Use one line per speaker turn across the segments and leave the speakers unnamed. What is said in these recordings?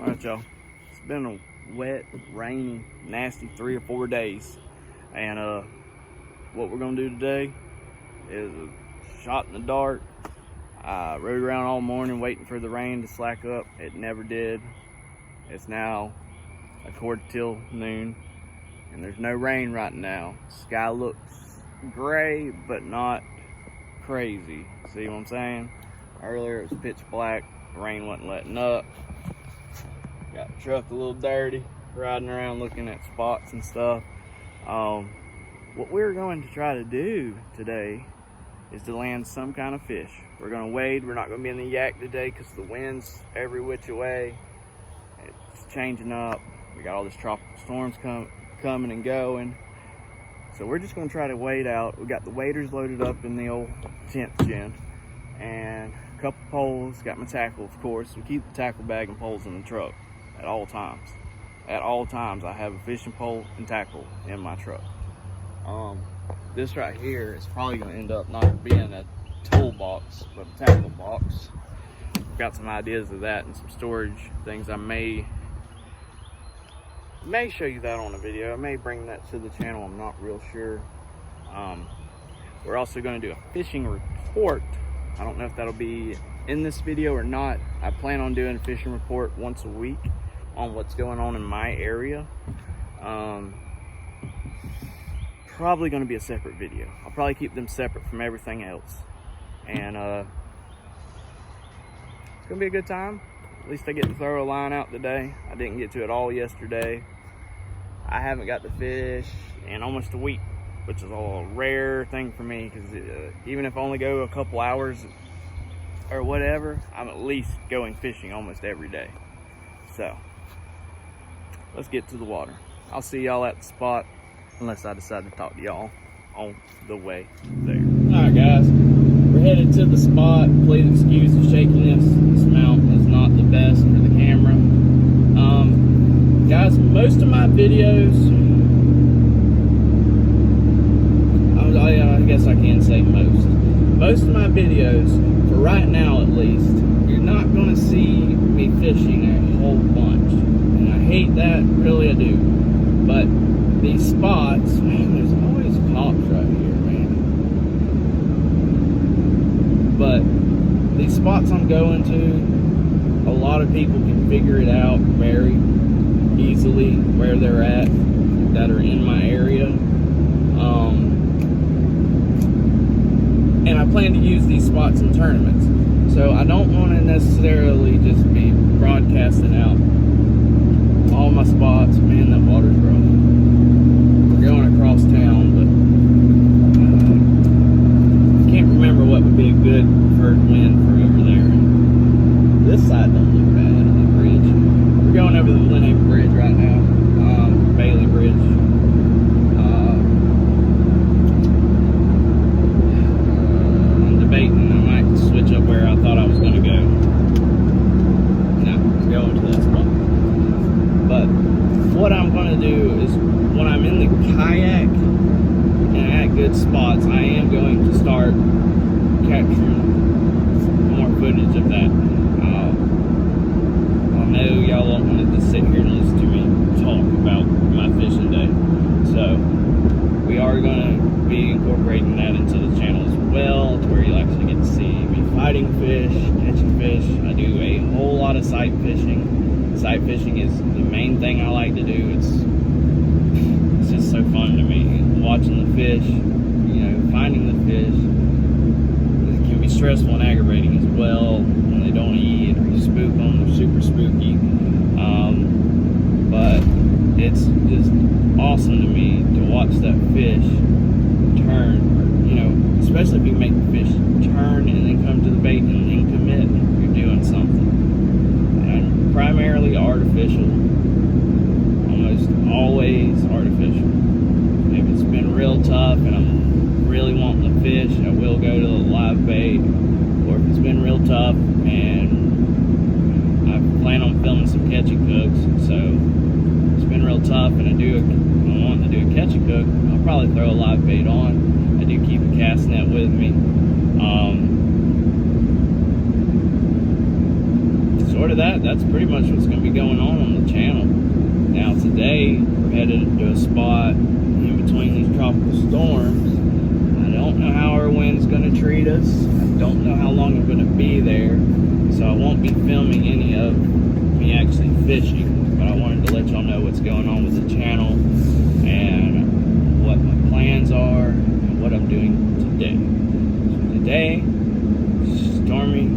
Alright, y'all. It's been a wet, rainy, nasty 3 or 4 days. And what we're gonna do today is a shot in the dark. I rode around all morning waiting for the rain to slack up. It never did. It's now a quarter till noon, and there's no rain right now. Sky looks gray, but not crazy. See what I'm saying? Earlier it was pitch black. The rain wasn't letting up. Got the truck a little dirty, riding around looking at spots and stuff. What we're going to try to do today is to land some kind of fish. We're going to wade. We're not going to be in the yak today because the wind's every which way. It's changing up. We got all these tropical storms coming and going. So we're just going to try to wade out. We got the waders loaded up in the old 10th gen and a couple poles. Got my tackle, of course. We keep the tackle bag and poles in the truck at all times. At all times, I have a fishing pole and tackle in my truck. This right here is probably going to end up not being a toolbox, but a tackle box. I've got some ideas of that and some storage things. I may show you that on a video. I may bring that to the channel. I'm not real sure. We're also going to do a fishing report. I don't know if that'll be in this video or not. I plan on doing a fishing report once a week on what's going on in my area. Probably going to be a separate video. I'll probably keep them separate from everything else. And it's going to be a good time. At least I get to throw a line out today. I didn't get to it all yesterday. I haven't got to fish in almost a week, which is a rare thing for me, because even if I only go a couple hours or whatever, I'm at least going fishing almost every day. So let's get to the water. I'll see y'all at the spot, unless I decide to talk to y'all on the way there. Alright guys, we're headed to the spot. Please excuse the shakiness. This mount is not the best for the camera. Guys, most of my videos, I guess I can say most of my videos, for right now at least, you're not going to see me fishing a whole bunch. And I hate that, really I do. But these spots, man, there's always cops right here, man. But these spots I'm going to, a lot of people can figure it out very easily where they're at that are in my area. And I plan to use these spots in tournaments. So I don't want to necessarily just be broadcasting out all my spots. Man, that water's rough. We're going across town, but can't remember what would be a good first wind for over there. This side don't look bad on the bridge. We're going over the Linhaven Bridge right now, Bailey Bridge. I'm debating. I might switch up where I thought I was going to go. No, go into that spot. But what I'm going to do is, when I'm in the kayak and at good spots, I am going to start capturing more footage of that. I know y'all won't want to just sit here and listen to me talk about my fishing day. So we are going to be incorporating that into the channel as well, to where you'll actually get to see me fighting fish, catching fish. I do a whole lot of sight fishing. Sight fishing is the main thing I like to do. It's just so fun to me. Watching the fish, finding the fish. It can be stressful and aggravating as well when they don't eat or you spook them. They're super spooky. But it's just awesome to me to watch that fish turn, especially if you make the fish turn and then come to the bait and then commit, you're doing something. And primarily artificial, almost always artificial. If it's been real tough and I'm really wanting the fish, I will go to the live bait. Or if it's been real tough and I plan on filming some catch and cooks, so if it's been real tough and I want to do a catch and cook, I'll probably throw a live bait on. I do keep a cast net with me. Sort of that, that's pretty much what's going to be going on the channel. Now today, we're headed to a spot in between these tropical storms. I don't know how our wind's going to treat us. I don't know how long I'm going to be there. So I won't be filming any of me actually fishing. But I wanted to let y'all know what's going on with the channel and what my plans are and what I'm doing today. So today, stormy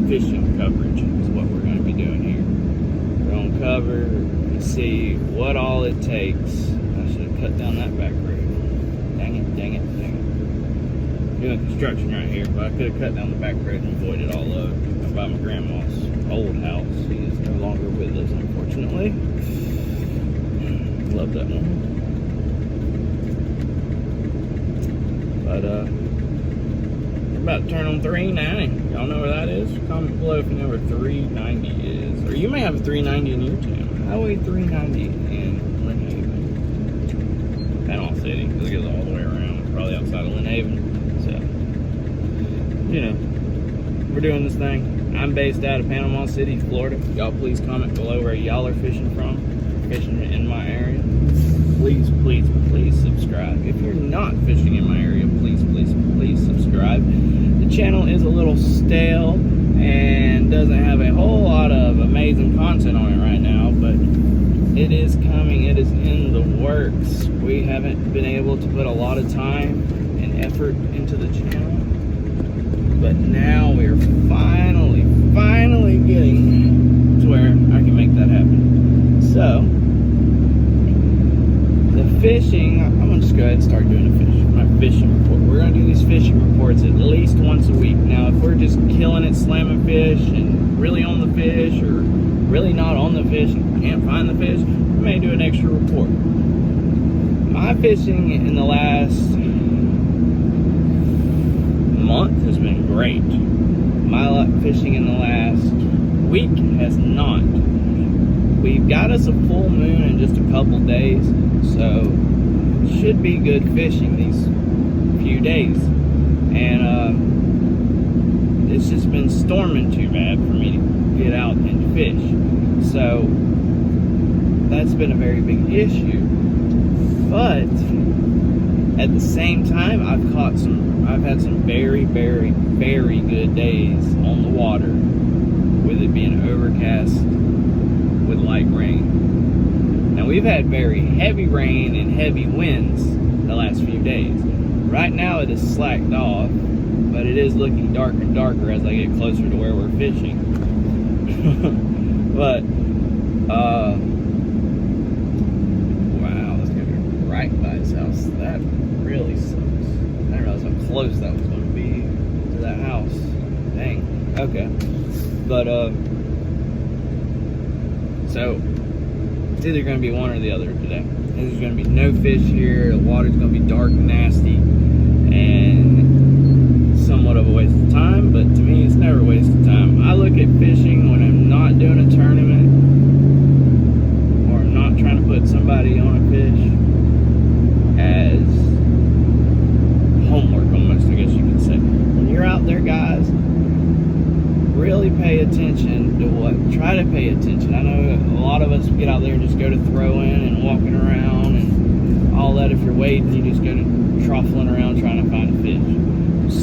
fishing coverage is what we're going to be doing here. We're going to cover and see what all it takes. I should have cut down that back road. Dang it, dang it, dang it. Doing construction right here, but I could have cut down the back road and avoided all of it. About my grandma's old house. She is no longer with us, unfortunately. Love that one. But we're about to turn on 390. Y'all know where that is? Comment below if you know where 390 is. Or you may have a 390 in your town. Highway 390 in Lynn Haven. Panama City, because it goes all the way around. Probably outside of Lynn Haven. So, you know, we're doing this thing. I'm based out of Panama City, Florida. Y'all please comment below where y'all are fishing from. Fishing in my area. Please, please, please subscribe. If you're not fishing in my area, please, please, please subscribe. The channel is a little stale and doesn't have a whole lot of amazing content on it right now, but it is coming. It is in the works. We haven't been able to put a lot of time and effort into the channel, but now we're finally getting to where I can make that happen. So, the fishing, I'm gonna just go ahead and start doing my fishing report. We're gonna do these fishing reports at least once a week. Now, if we're just killing it, slamming fish, and really on the fish, or really not on the fish, and can't find the fish, we may do an extra report. My fishing in the last month has been great. My fishing in the last week has not. We've got us a full moon in just a couple days, so should be good fishing these few days. And it's just been storming too bad for me to get out and fish. So that's been a very big issue. But at the same time, I've had some very, very, very good days on the water, with it being overcast with light rain. Now, we've had very heavy rain and heavy winds the last few days. Right now it is slacked off, but it is looking darker and darker as I get closer to where we're fishing. But wow, that's gonna be right by his house. That really sucks. I didn't realize how close that was going to be to that house. Dang. Okay. But, so, it's either going to be one or the other today. There's going to be no fish here. The water's going to be dark and nasty. And somewhat of a waste of time. But to me, it's never a waste of time. I look at fishing when I'm not doing a tournament, or I'm not trying to put somebody on a fish, as homework almost, I guess you could say. When you're out there, guys, really pay attention to try to pay attention. I know a lot of us get out there and just go to throwing and walking around and all that. If you're wading, you just go to truffling around trying to find a fish.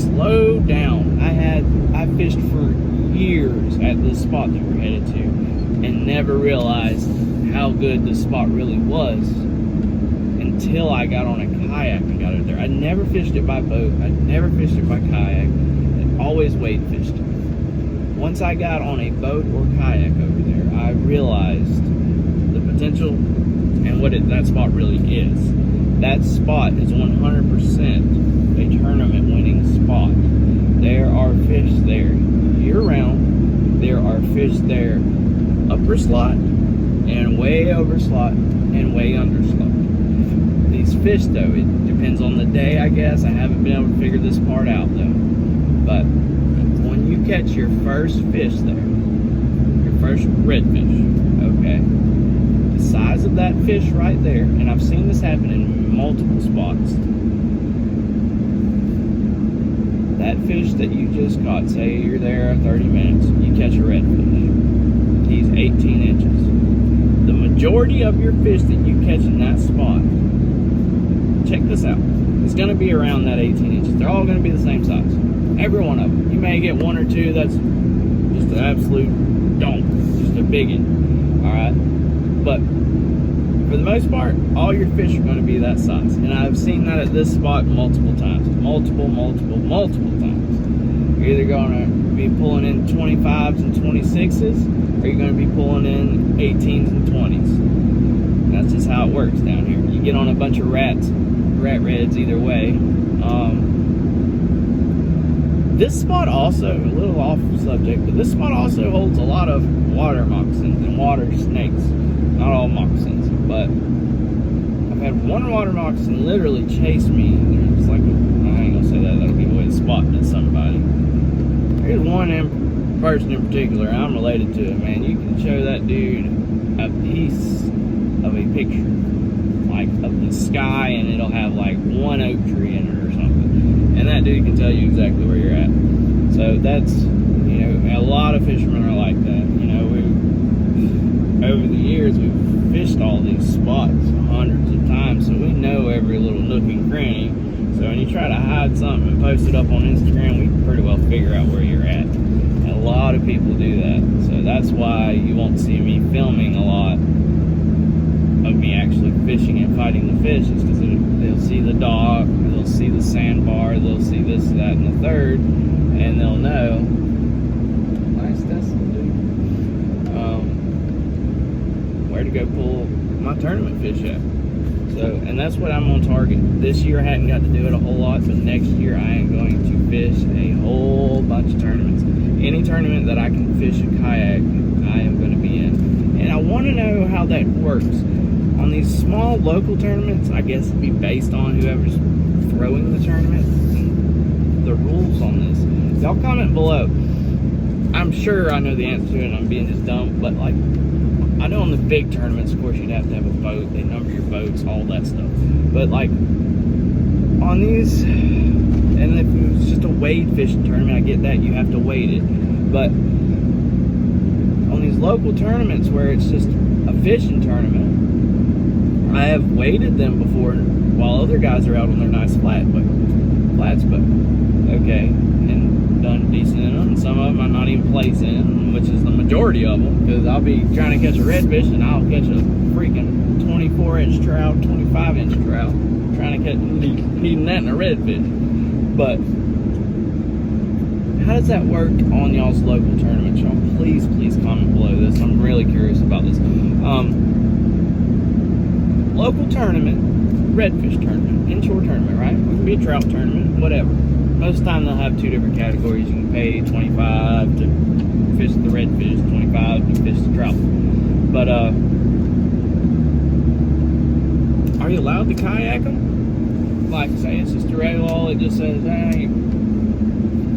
Slow down. I fished for years at this spot that we're headed to and never realized how good this spot really was until I got on a kayak and got it there. I never fished it by boat. I never fished it by kayak. I always wade fished it. Once I got on a boat or kayak over there, I realized the potential and what that spot really is. That spot is 100% a tournament winning spot. There are fish there year round. There are fish there upper slot and way over slot and way under slot. These fish, though, it depends on the day, I guess. I haven't been able to figure this part out, though. But when you catch your first fish there, your first redfish, okay, the size of that fish right there, and I've seen this happen in multiple spots. That fish that you just caught, say you're there 30 minutes, you catch a redfish. majority of your fish that you catch in that spot, check this out, it's going to be around that 18 inches. They're all going to be the same size. Every one of them. You may get one or two that's just an absolute donk, just a biggin. Alright? But for the most part, all your fish are going to be that size. And I've seen that at this spot multiple times. Multiple times. You're either going to be pulling in 25s and 26s, or you're going to be pulling in 18s and 20s. That's just how it works down here. You get on a bunch of rat reds either way. This spot also, a little off subject, but this spot also holds a lot of water moccasins and water snakes. Not all moccasins, but I've had one water moccasin literally chase me. There's like, I ain't gonna say that, that'll give away the spot to somebody. There's one person in particular, I'm related to it, man. You can show that dude a piece of a picture, like of the sky, and it'll have like one oak tree in it or something. And that dude can tell you exactly where you're at. So that's, you know, a lot of fishermen are like that. You know, over the years, we've fished all these spots hundreds of times, so we know every little nook and cranny. So when you try to hide something and post it up on Instagram, we can pretty well figure out where you're at. And a lot of people do that. So that's why you won't see me filming a lot of me actually fishing and fighting the fish, is because they'll see the dock, they'll see the sandbar, they'll see this, that, and the third, and they'll know. Nice Tesla, dude. Where to go pull my tournament fish at. So, and that's what I'm on target. This year I hadn't got to do it a whole lot, but next year I am going to fish a whole bunch of tournaments. Any tournament that I can fish a kayak, I am going to be in. And I want to know how that works. On these small local tournaments, I guess it'd be based on whoever's throwing the tournament. The rules on this. Y'all comment below. I'm sure I know the answer to it and I'm being just dumb, but like, I know on the big tournaments, of course, you'd have to have a boat. They number your boats, all that stuff. But like, on these, and if it was just a wade fishing tournament, I get that, you have to wade it. But on these local tournaments where it's just a fishing tournament, I have waded them before while other guys are out on their nice flats, but okay, and done decent in them. And some of them I'm not even placing in, which is the majority of them, because I'll be trying to catch a redfish and I'll catch a freaking 24-inch trout, 25-inch trout, trying to catch, needing that in a redfish. But how does that work on y'all's local tournaments? Y'all please comment below this. I'm really curious about this. Local tournament, redfish tournament, inshore tournament, right? It can be a trout tournament, whatever. Most of the time they'll have two different categories. You can pay $25 to fish the redfish, $25 to fish the trout. But are you allowed to kayak them? Like say it's just a regular, it just says, hey,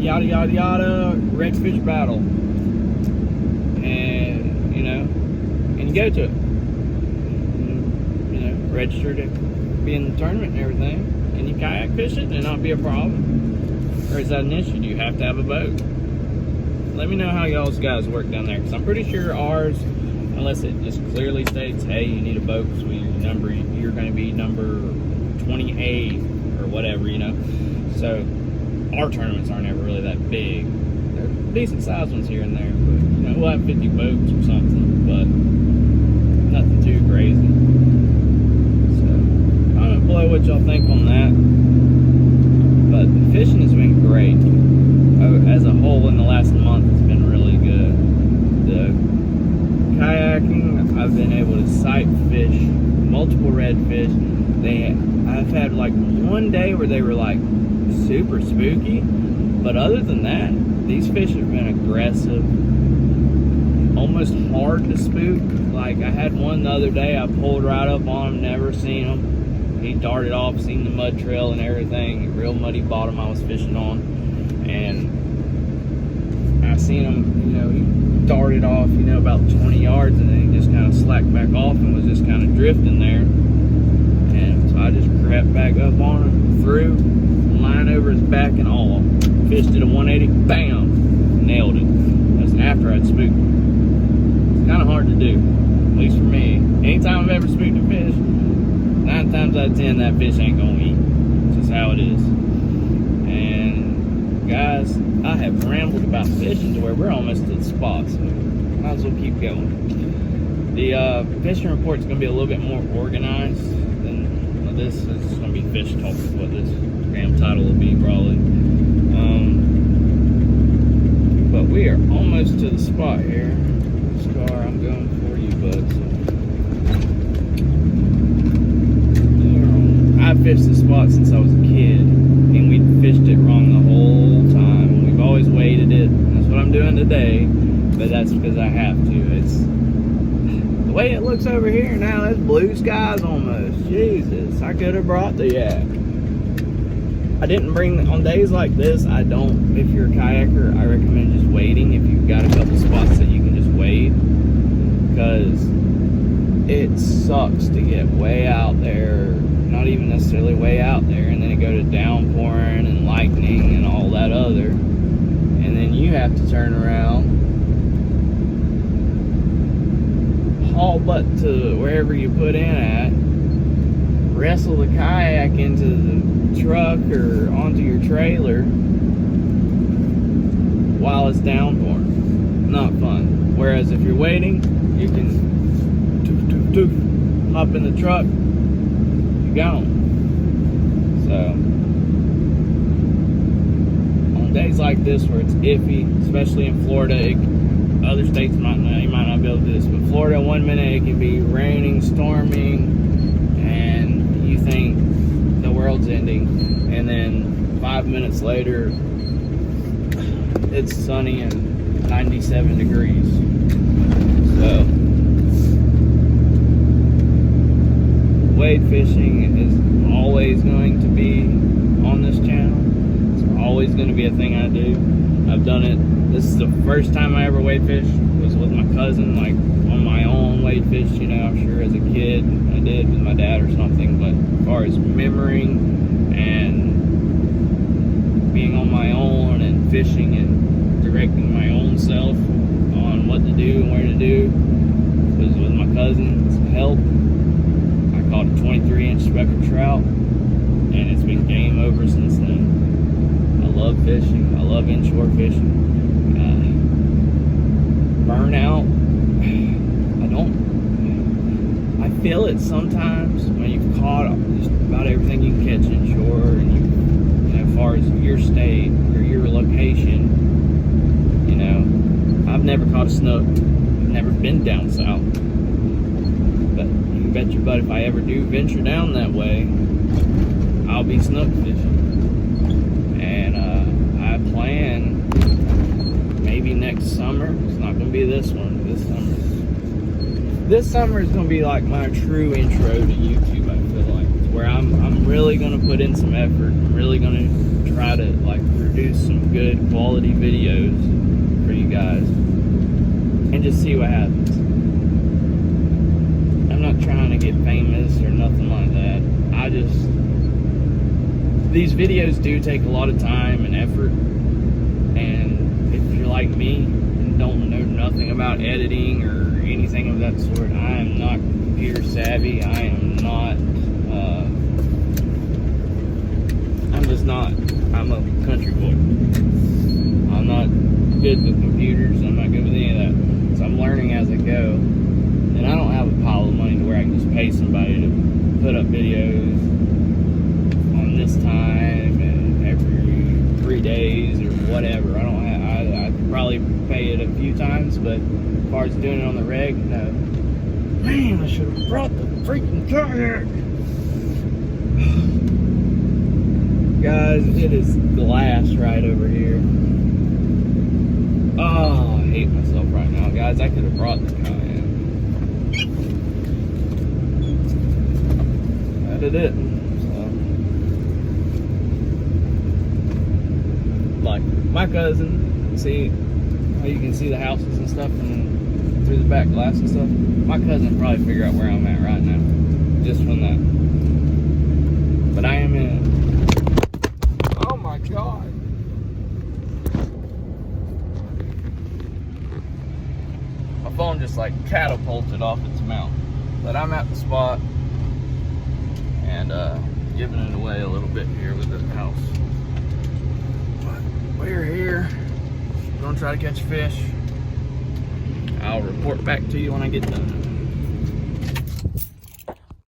yada yada yada, redfish battle, and you know, and you go to it. Register to be in the tournament and everything. Can you kayak fish it and not be a problem? Or is that an issue? Do you have to have a boat? Let me know how y'all's guys work down there, because I'm pretty sure ours, unless it just clearly states, hey, you need a boat because you're going to be number 28 or whatever, you know. So our tournaments aren't ever really that big. They're decent sized ones here and there, but you know, we'll have 50 boats or something, but nothing too crazy. Comment below what y'all think on that. But the fishing has been great. As a whole, in the last month, it's been really good. The kayaking, I've been able to sight fish multiple redfish. I've had like one day where they were like super spooky, but other than that, these fish have been aggressive, almost hard to spook. Like I had one the other day, I pulled right up on him, never seen him. He darted off, seen the mud trail and everything, real muddy bottom I was fishing on, and I seen him, you know, he darted off, you know, about 20 yards, and then he just kind of slacked back off and was just kind of drifting there. And so I just crept back up on him, threw, line over his back and all, fished it at 180, bam, nailed it. That's after I'd spooked him. It's kind of hard to do, at least for me. anytime I've ever spooked a fish, 9 times out of 10 that fish ain't gonna eat. It's just how it is. And guys, I have rambled about fishing to where we're almost to the spot, so might as well keep going. The fishing report's gonna be a little bit more organized than this. It's gonna be fish talk is what this damn title will be probably. But we are almost to the spot here. Scar, I'm going for you, bud. So. I've fished this spot since I was a kid, and we fished it wrong the whole time. We've always weighted it. That's what I'm doing today, but that's because I have to. It's the way it looks over here now. It's blue skies almost. Jesus, I could have brought the yak. I didn't bring, on days like this, I don't, if you're a kayaker, I recommend just waiting if you've got a couple spots that you can just wait, because it sucks to get way out there, not even necessarily way out there, and then it go to downpouring and lightning and all that other, and then you have to turn around, haul butt to wherever you put in at, wrestle the kayak into the truck or onto your trailer while it's downpouring. Not fun. Whereas if you're waiting, you can hop in the truck, you're gone. So on days like this where it's iffy, especially in Florida, other states might not, you might not be able to do this, but Florida, 1 minute it can be raining, storming, and you think the world's ending, and then 5 minutes later it's sunny and 97 degrees. So wade fishing is always going to be on this channel. It's always going to be a thing I do. I've done it. This is the first time I ever wade fished was with my cousin, like on my own wade fish, you know. I'm sure as a kid I did with my dad or something, but as far as memorying and being on my own and fishing and directing my own self on what to do and where to do was with my cousin's help. I caught a 23-inch speckled trout, and it's been game over since then. I love fishing. I love inshore fishing. Burnout, I feel it sometimes when you've caught just about everything you can catch inshore, and you know, as far as your state or your location, you know, I've never caught a snook. I've never been down south, but you can bet your butt if I ever do venture down that way, I'll be snook fishing. And I plan maybe next summer. It's not going to be this one. This summer is going to be like my true intro to YouTube, I feel like. It's where I'm really going to put in some effort. I'm really going to try to like produce some good quality videos for you guys and just see what happens. I'm not trying to get famous or nothing like that. These videos do take a lot of time and effort, and if you're like me and don't know nothing about editing or anything of that sort, I am not computer savvy. I am not, I'm a country boy. I'm not good with computers. I'm not good with any of that. So I'm learning as I go. And I don't have a pile of money to where I can just pay somebody to put up videos on this time and every 3 days or whatever. I could probably pay it a few times, but as far as doing it on the reg, no. Man, I should have brought the freaking kayak. Guys, it is glass right over here. Oh, I hate myself right now, guys. I could have brought the kayak. That did it. So, like my cousin, see how you can see the houses and stuff and through the back glass and stuff. My cousin will probably figure out where I'm at right now, just from that. But I am in. Oh my God. My phone just like catapulted off its mount. But I'm at the spot and giving it away a little bit here with the house. But we're here. Gonna try to catch a fish. I'll report back to you when I get done.